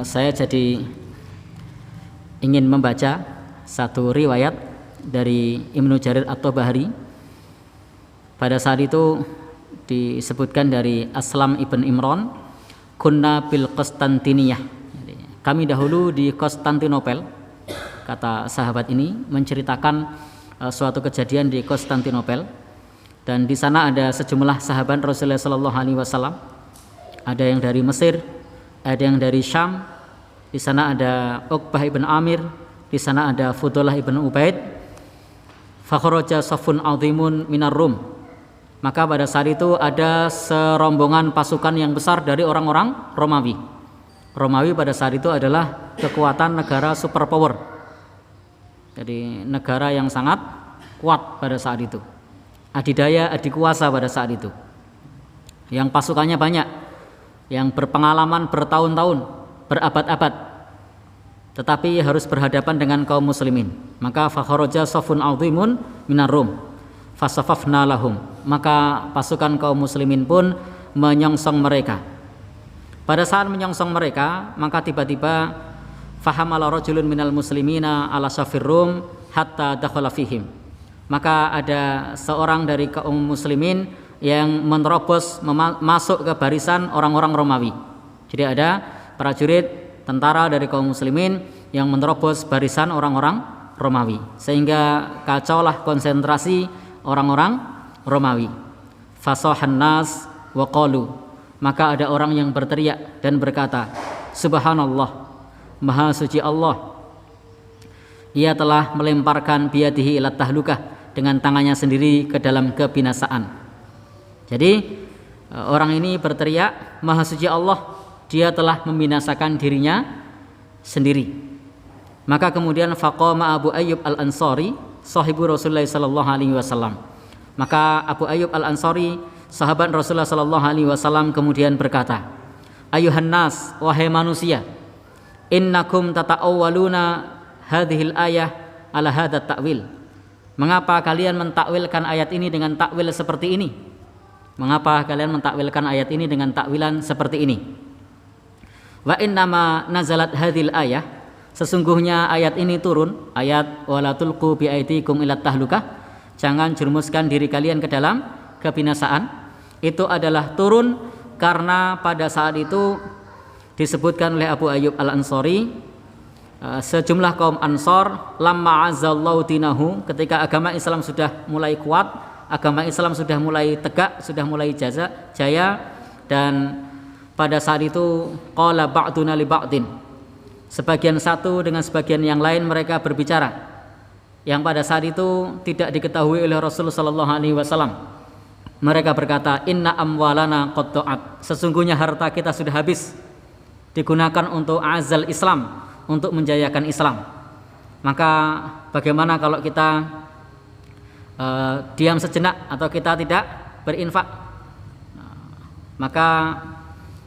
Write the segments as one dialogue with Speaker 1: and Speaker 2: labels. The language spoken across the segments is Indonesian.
Speaker 1: saya jadi ingin membaca satu riwayat dari Ibnu Jarir At-Tabari. Pada saat itu disebutkan dari Aslam ibn Imran, kunna bil Konstantiniyah. Kami dahulu di Konstantinopel. Kata sahabat ini menceritakan suatu kejadian di Konstantinopel, dan di sana ada sejumlah sahabat Rasulullah Sallallahu Alaihi Wasallam. Ada yang dari Mesir, ada yang dari Syam. Di sana ada Uqbah ibn Amir, di sana ada Fudalah ibn Ubaid. Fakharaja safun azimun minar Rum. Maka pada saat itu ada serombongan pasukan yang besar dari orang-orang Romawi. Romawi pada saat itu adalah kekuatan negara superpower. Jadi negara yang sangat kuat pada saat itu. Adidaya, adikuasa pada saat itu. Yang pasukannya banyak, yang berpengalaman bertahun-tahun, berabad-abad, tetapi harus berhadapan dengan kaum muslimin. Maka fakharaja safun azimun minar Rum fasafafna lahum. Maka pasukan kaum muslimin pun menyongsong mereka. Pada saat menyongsong mereka, maka tiba-tiba fahamala rajulun minal muslimina ala safir Rum hatta dakhala fihim. Maka ada seorang dari kaum muslimin yang menerobos masuk ke barisan orang-orang Romawi. Jadi ada prajurit tentara dari kaum muslimin yang menerobos barisan orang-orang Romawi, sehingga kacaulah konsentrasi orang-orang Romawi. Fasahan nas wa qalu. Maka ada orang yang berteriak dan berkata, subhanallah, maha suci Allah, ia telah melemparkan biyadihi ila tahlukah, dengan tangannya sendiri ke dalam kebinasaan. Jadi orang ini berteriak, maha suci Allah, dia telah membinasakan dirinya sendiri. Maka kemudian faqama Abu Ayyub Al-Ansari sahibu Rasulullah sallallahu alaihi wasallam. Maka Abu Ayyub Al-Ansari sahabat Rasulullah sallallahu alaihi wasallam kemudian berkata, ayuhan nas, wahai manusia, innakum tata'awwaluna hadhil ayah ala hadat ta'wil. Mengapa kalian mentakwilkan ayat ini dengan takwil seperti ini? Mengapa kalian mentakwilkan ayat ini dengan takwilan seperti ini? Wa innama nazalat hadhil ayah, sesungguhnya ayat ini turun, ayat wala tulqu bi aidikum ila tahlukah, jangan jerumuskan diri kalian ke dalam kebinasaan. Itu adalah turun karena pada saat itu disebutkan oleh Abu Ayyub Al-Ansari, sejumlah kaum Ansor lamma azzallahu dinahu, ketika agama Islam sudah mulai kuat, agama Islam sudah mulai tegak, sudah mulai jaya, dan pada saat itu qala ba'duna li ba'din, sebagian satu dengan sebagian yang lain mereka berbicara, yang pada saat itu tidak diketahui oleh Rasulullah sallallahu alaihi wasallam. Mereka berkata, inna amwalana qad ta'at, sesungguhnya harta kita sudah habis, digunakan untuk azal Islam, untuk menjayakan Islam. Maka bagaimana kalau kita diam sejenak atau kita tidak berinfak? Maka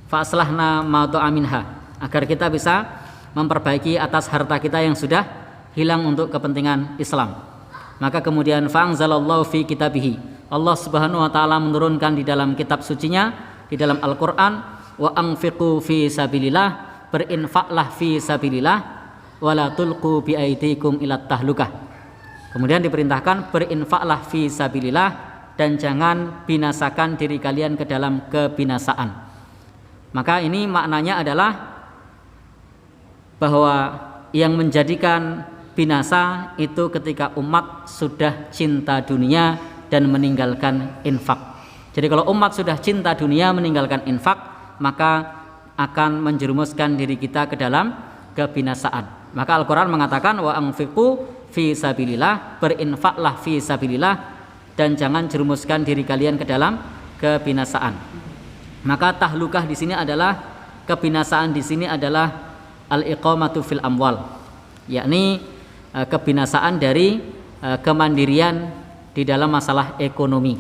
Speaker 1: fa'aslahna ma minha, agar kita bisa memperbaiki atas harta kita yang sudah hilang untuk kepentingan Islam. Maka kemudian fa'anzalallahu fi kitabihi, Allah Subhanahu wa taala menurunkan di dalam kitab sucinya, di dalam Al-Qur'an, wa anfiqu fi sabilillah, berinfaklah fi sabilillah, wala tulqu bi aidikum ila tahlukah. Kemudian diperintahkan berinfaklah fi sabilillah, dan jangan binasakan diri kalian ke dalam kebinasaan. Maka ini maknanya adalah bahwa yang menjadikan binasa itu ketika umat sudah cinta dunia dan meninggalkan infak. Jadi kalau umat sudah cinta dunia meninggalkan infak, maka akan menjerumuskan diri kita ke dalam kebinasaan. Maka Al-Quran mengatakan wa anfiqu fi sabilillah, berinfaklah fi sabilillah, dan jangan jerumuskan diri kalian ke dalam kebinasaan. Maka tahlukah di sini adalah, kebinasaan di sini adalah al-iqamatu fil amwal, yakni kebinasaan dari kemandirian di dalam masalah ekonomi.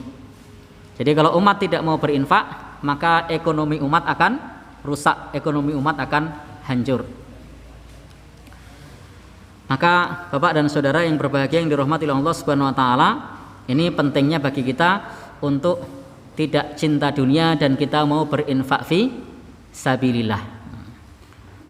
Speaker 1: Jadi kalau umat tidak mau berinfak, maka ekonomi umat akan rusak, ekonomi umat akan hancur. Maka Bapak dan Saudara yang berbahagia yang dirahmati oleh Allah Subhanahu wa taala, ini pentingnya bagi kita untuk tidak cinta dunia dan kita mau berinfak fi sabilillah.